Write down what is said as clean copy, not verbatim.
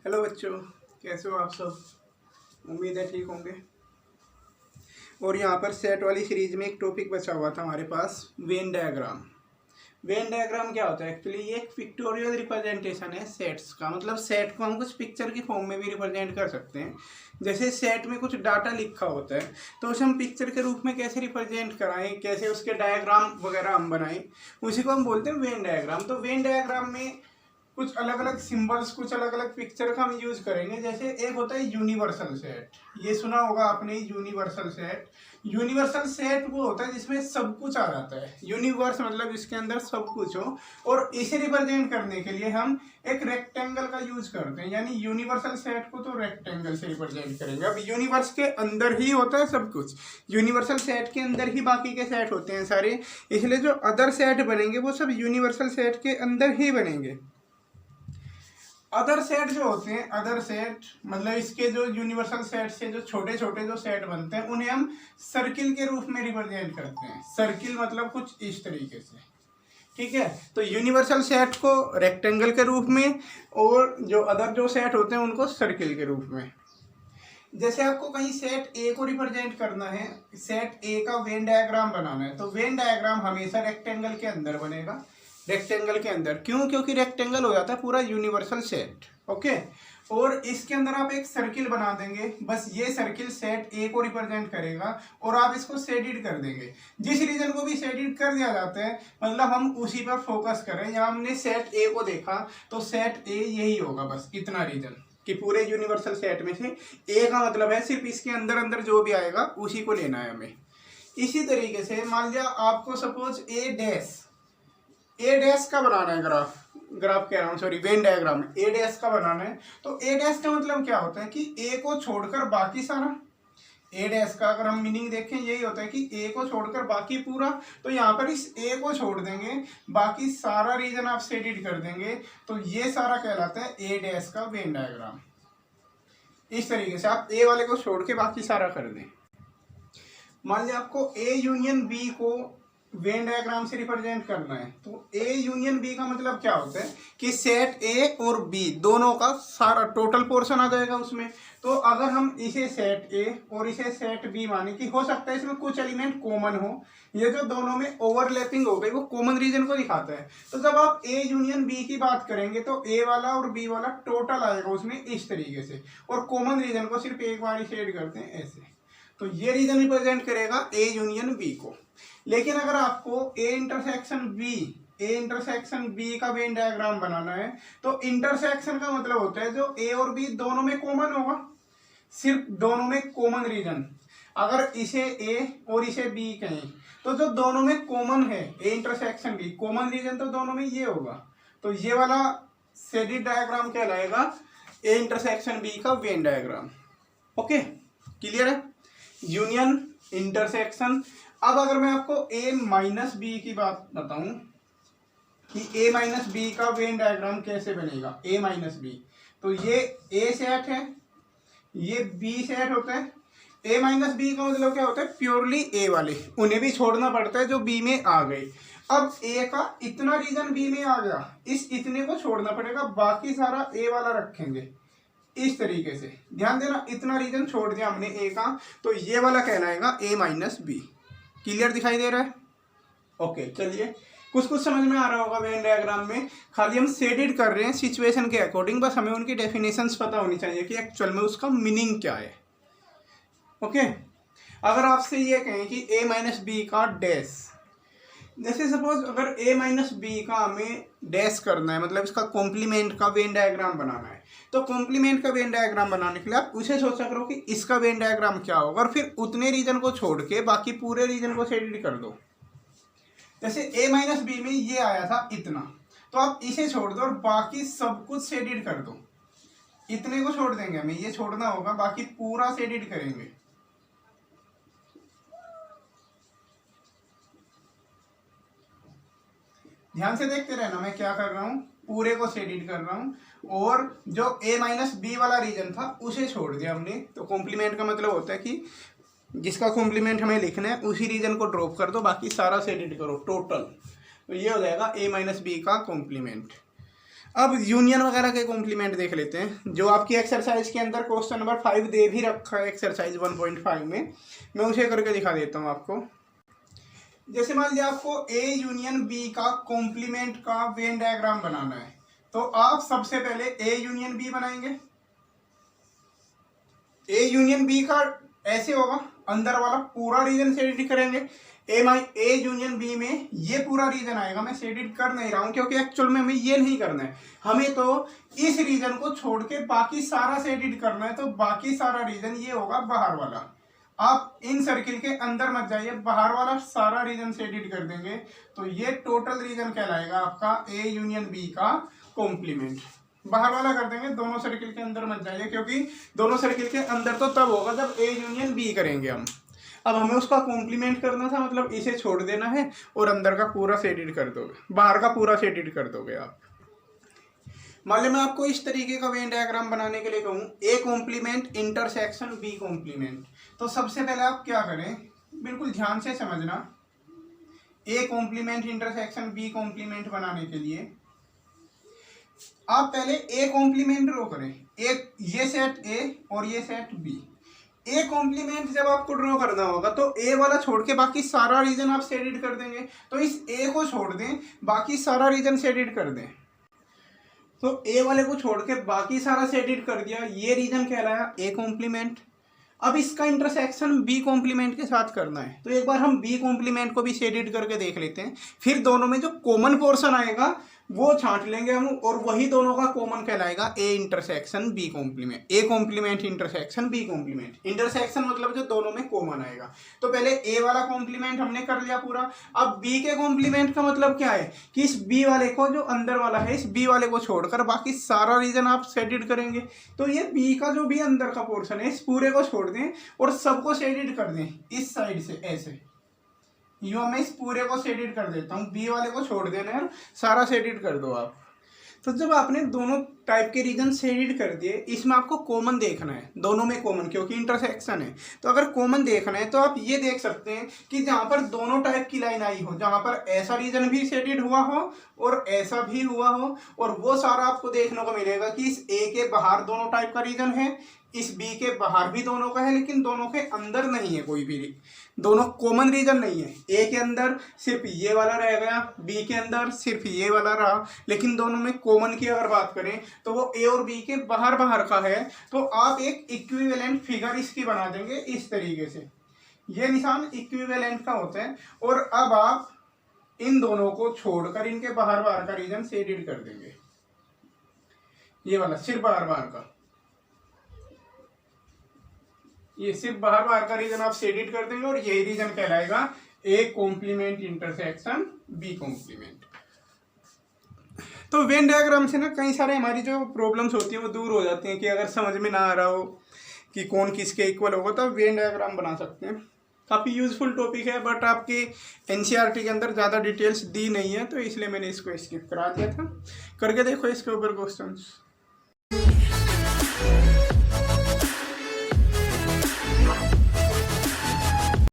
Hello बच्चों, कैसे हो आप सब। उम्मीद है ठीक होंगे। और यहाँ पर सेट वाली सीरीज में एक टॉपिक बचा हुआ था हमारे पास, वेन डायग्राम। वेन डायग्राम क्या होता है एक्चुअली? ये एक पिक्टोरियल रिप्रेजेंटेशन है सेट्स का। मतलब सेट को हम कुछ पिक्चर की फॉर्म में भी रिप्रेजेंट कर सकते हैं। जैसे सेट में कुछ डाटा लिखा होता है तो उसे हम पिक्चर के रूप में कैसे रिप्रेजेंट कराएं, कैसे उसके डायग्राम वगैरह हम बनाएं, उसी को हम बोलते हैं वेन डायग्राम। तो वेन डायग्राम में कुछ अलग अलग सिंबल्स, कुछ अलग अलग पिक्चर का हम यूज करेंगे। जैसे एक होता है यूनिवर्सल सेट, ये सुना होगा आपने, यूनिवर्सल सेट। यूनिवर्सल सेट वो होता है जिसमें सब कुछ आ जाता है। यूनिवर्स मतलब इसके अंदर सब कुछ हो, और इसे रिप्रेजेंट करने के लिए हम एक रेक्टेंगल का यूज करते हैं। यानी यूनिवर्सल सेट को तो रेक्टेंगल से रिप्रेजेंट करेंगे। अब यूनिवर्स के अंदर ही होता है सब कुछ, यूनिवर्सल सेट के अंदर ही बाकी के सेट होते हैं सारे, इसलिए जो अदर सेट बनेंगे वो सब यूनिवर्सल सेट के अंदर ही बनेंगे। अदर सेट जो होते हैं, अदर सेट मतलब इसके जो यूनिवर्सल सेट से जो छोटे छोटे जो सेट बनते हैं उन्हें हम सर्किल के रूप में रिप्रेजेंट करते हैं। सर्किल मतलब कुछ इस तरीके से, ठीक है। तो यूनिवर्सल सेट को रेक्टेंगल के रूप में, और जो अदर जो सेट होते हैं उनको सर्किल के रूप में। जैसे आपको कहीं सेट ए को रिप्रेजेंट करना है, सेट ए का वेन डायग्राम बनाना है, तो वेन डायग्राम हमेशा रेक्टेंगल के अंदर बनेगा। रेक्टेंगल के अंदर क्यों? क्योंकि रेक्टेंगल हो जाता है पूरा यूनिवर्सल सेट, ओके। और इसके अंदर आप एक सर्किल बना देंगे, बस ये सर्किल सेट ए को रिप्रेजेंट करेगा, और आप इसको शेडिड कर देंगे। जिस रीजन को भी शेडिड कर दिया जाता है मतलब हम उसी पर फोकस करें। यहाँ हमने सेट ए को देखा तो सेट ए यही होगा, बस इतना रीजन कि पूरे यूनिवर्सल सेट में से ए का मतलब है सिर्फ इसके अंदर अंदर जो भी आएगा उसी को लेना है हमें। इसी तरीके से मान लिया आपको सपोज ए डैश का बनाना है, ग्राफ कह रहा हूँ, sorry, Venn diagram A dash का बनाना है। तो ए डैश का मतलब क्या होता है कि ए को छोड़कर बाकी सारा, ए डैश का अगर हम मीनिंग देखें यही होता है कि ए को छोड़कर बाकी पूरा। तो यहाँ पर इस ए को छोड़ देंगे, बाकी सारा रीजन आप शेडिड कर देंगे, तो ये सारा कहलाता है ए डैश का वेन डायग्राम। इस तरीके से आप ए वाले को छोड़ के बाकी सारा कर दें। मान लिया आपको ए यूनियन बी को वेन डायग्राम से रिप्रेजेंट करना है, तो ए यूनियन बी का मतलब क्या होता है कि सेट ए और बी दोनों का सारा टोटल पोर्शन आ जाएगा उसमें। तो अगर हम इसे सेट ए और इसे सेट बी माने, कि हो सकता है इसमें कुछ एलिमेंट कॉमन हो, ये जो दोनों में ओवरलैपिंग हो गई वो कॉमन रीजन को दिखाता है। तो जब आप ए यूनियन बी की बात करेंगे तो ए वाला और बी वाला टोटल आएगा उसमें इस तरीके से, और कॉमन रीजन को सिर्फ एक बार ही शेड करते हैं ऐसे। तो ये रीजन रिप्रेजेंट करेगा ए यूनियन बी को। लेकिन अगर आपको ए इंटरसेक्शन बी का वेन डायग्राम बनाना है, तो इंटरसेक्शन का मतलब होता है जो ए और बी दोनों में कॉमन होगा, सिर्फ दोनों में कॉमन रीजन। अगर इसे ए और इसे बी कहें तो जो दोनों में कॉमन है A intersection B, common region तो दोनों में ये होगा। तो ये वाला शेडिड डायग्राम कहलाएगा ए इंटरसेक्शन बी का वेन डायग्राम। ओके, क्लियर है? Union, intersection. अब अगर मैं आपको ए माइनस बी की बात बताऊं कि ए माइनस बी का वेन डायग्राम कैसे बनेगा, ए माइनस बी, तो ये ए सेट है, ये बी सेट होता है। ए माइनस बी का मतलब क्या होता है? प्योरली ए वाले, उन्हें भी छोड़ना पड़ता है जो बी में आ गए। अब ए का इतना रीजन बी में आ गया, इस इतने को छोड़ना पड़ेगा, बाकी सारा ए वाला रखेंगे इस तरीके से। ध्यान देना, इतना रीजन छोड़ दिया हमने ए का, तो ये वाला कहलाएगा ए माइनस बी। क्लियर दिखाई दे रहा है? ओके, चलिए, कुछ कुछ समझ में आ रहा होगा वेन डायग्राम में। खाली हम शेडिड कर रहे हैं सिचुएशन के अकॉर्डिंग, बस हमें उनकी डेफिनेशंस पता होनी चाहिए कि एक्चुअल में उसका मीनिंग क्या है। ओके, अगर आपसे ये कहें कि ए माइनस बी का डैश, जैसे सपोज अगर ए माइनस बी का हमें डैश करना है, मतलब इसका कॉम्प्लीमेंट का वेन डायग्राम बनाना है, तो कॉम्प्लीमेंट का वेन डायग्राम बनाने के लिए आप उसे सोचा करो कि इसका वेन डायग्राम क्या होगा, और फिर उतने रीजन को छोड़ के बाकी पूरे रीजन को शेडिड कर दो। जैसे ए माइनस बी में ये आया था इतना, तो आप इसे छोड़ दो और बाकी सब कुछ शेडिड कर दो। इतने को छोड़ देंगे, हमें ये छोड़ना होगा, बाकी पूरा शेडिड करेंगे। ध्यान से देखते रहना मैं क्या कर रहा हूँ, पूरे को शेडिड कर रहा हूँ, और जो ए माइनस बी वाला रीजन था उसे छोड़ दिया हमने। तो कॉम्प्लीमेंट का मतलब होता है कि जिसका कॉम्प्लीमेंट हमें लिखना है उसी रीजन को ड्रॉप कर दो, बाकी सारा शेडिड करो टोटल। तो ये हो जाएगा ए माइनस बी का कॉम्प्लीमेंट। अब यूनियन वगैरह के कॉम्प्लीमेंट देख लेते हैं, जो आपकी एक्सरसाइज के अंदर क्वेश्चन नंबर 5 दे भी रखा है एक्सरसाइज 1.5 में। मैं उसे करके दिखा देता हूँ आपको। जैसे मान लिया आपको ए यूनियन बी का कॉम्प्लीमेंट का वेन डायग्राम बनाना है, तो आप सबसे पहले ए यूनियन बी बनाएंगे। ए यूनियन बी का ऐसे होगा, अंदर वाला पूरा रीजन से एडिट करेंगे। ए यूनियन बी में ये पूरा रीजन आएगा। मैं एडिट कर नहीं रहा हूं क्योंकि एक्चुअल में हमें ये नहीं करना है, हमें तो इस रीजन को छोड़ के बाकी सारा से एडिट करना है। तो बाकी सारा रीजन ये होगा बाहर वाला। आप इन सर्किल के अंदर मत जाइए, बाहर वाला सारा रीजन से एडिट कर देंगे तो ये टोटल रीजन कहलाएगा आपका ए यूनियन बी का कॉम्प्लीमेंट। बाहर वाला कर देंगे, दोनों सर्किल के अंदर मत जाइए, क्योंकि दोनों सर्किल के अंदर तो तब होगा जब ए यूनियन बी करेंगे हम। अब हमें उसका कॉम्प्लीमेंट करना था, मतलब इसे छोड़ देना है और अंदर का पूरा से एडिट कर दोगे, बाहर का पूरा से एडिट कर दोगे आप। मान लो मैं आपको इस तरीके का वेन डायग्राम बनाने के लिए कहूँ, A complement intersection B complement. तो सबसे पहले आप क्या करें, बिल्कुल ध्यान से समझना। A complement intersection B complement बनाने के लिए आप पहले ए कॉम्प्लीमेंट ड्रॉ करें। एक ये सेट ए और ये सेट बी। ए कॉम्प्लीमेंट जब आपको ड्रॉ करना होगा तो ए वाला छोड़ के बाकी सारा रीजन आप से एडिट कर देंगे। तो इस ए को छोड़ दें, बाकी सारा रीजन से एडिट कर दें। तो ए वाले को छोड़ के बाकी सारा से एडिट कर दिया, ये रीजन कहलाया ए कॉम्प्लीमेंट। अब इसका इंटरसेक्शन बी कॉम्प्लीमेंट के साथ करना है, तो एक बार हम बी कॉम्प्लीमेंट को भी से एडिट करके देख लेते हैं। फिर दोनों में जो कॉमन पोर्शन आएगा वो छांट लेंगे हम, और वही दोनों का कॉमन कहलाएगा A intersection B complement. A complement intersection B complement. Intersection मतलब जो दोनों में कॉमन आएगा। तो पहले ए वाला कॉम्प्लीमेंट हमने कर लिया पूरा। अब बी के कॉम्प्लीमेंट का मतलब क्या है कि इस बी वाले को, जो अंदर वाला है, इस बी वाले को छोड़कर बाकी सारा रीजन आप एडिट करेंगे। तो ये बी का जो भी अंदर का पोर्शन है, इस पूरे को छोड़ दें और सबको एडिट कर दें इस साइड से ऐसे। यूं मैं इस पूरे को एडिट कर देता हूँ, बी वाले को छोड़ देना है, सारा एडिट कर दो आप। तो जब आपने दोनों टाइप के रीजन एडिट कर दिए, इसमें आपको कॉमन देखना है, दोनों में कॉमन, क्योंकि इंटरसेक्शन है। तो अगर कॉमन देखना है तो आप ये देख सकते हैं कि जहाँ पर दोनों टाइप की लाइन आई हो, जहाँ पर ऐसा रीजन भी एडिट हुआ हो और ऐसा भी हुआ हो, और वो सारा आपको देखने को मिलेगा कि इस ए के बाहर दोनों टाइप का रीजन है, इस बी के बाहर भी दोनों का है, लेकिन दोनों के अंदर नहीं है कोई भी, दोनों कॉमन रीजन नहीं है। ए के अंदर सिर्फ ये वाला रह गया, बी के अंदर सिर्फ ये वाला रहा, लेकिन दोनों में कॉमन की अगर बात करें तो वो ए और बी के बाहर बाहर का है। तो आप एक इक्विवेलेंट फिगर इसकी बना देंगे इस तरीके से, ये निशान इक्विवेलेंट का होता है। और अब आप इन दोनों को छोड़कर इनके बाहर बाहर का रीजन से एडिट कर देंगे, ये वाला सिर्फ बाहर बाहर का, ये सिर्फ बाहर बाहर का रीजन आप एडिट कर देंगे और यही रीजन कहलाएगा A complement intersection B complement. तो वेन डायग्राम से ना कई सारे हमारी जो प्रॉब्लम्स होती हैं वो दूर हो जाती हैं, कि अगर समझ में ना आ रहा हो कि कौन किसके इक्वल होगा तो आप वेन डायग्राम बना सकते हैं। काफ़ी यूजफुल टॉपिक है, बट आपके एनसीईआरटी के अंदर ज़्यादा डिटेल्स दी नहीं है, तो इसलिए मैंने इसको स्किप करा दिया था। करके देखो इसके ऊपर क्वेश्चंस।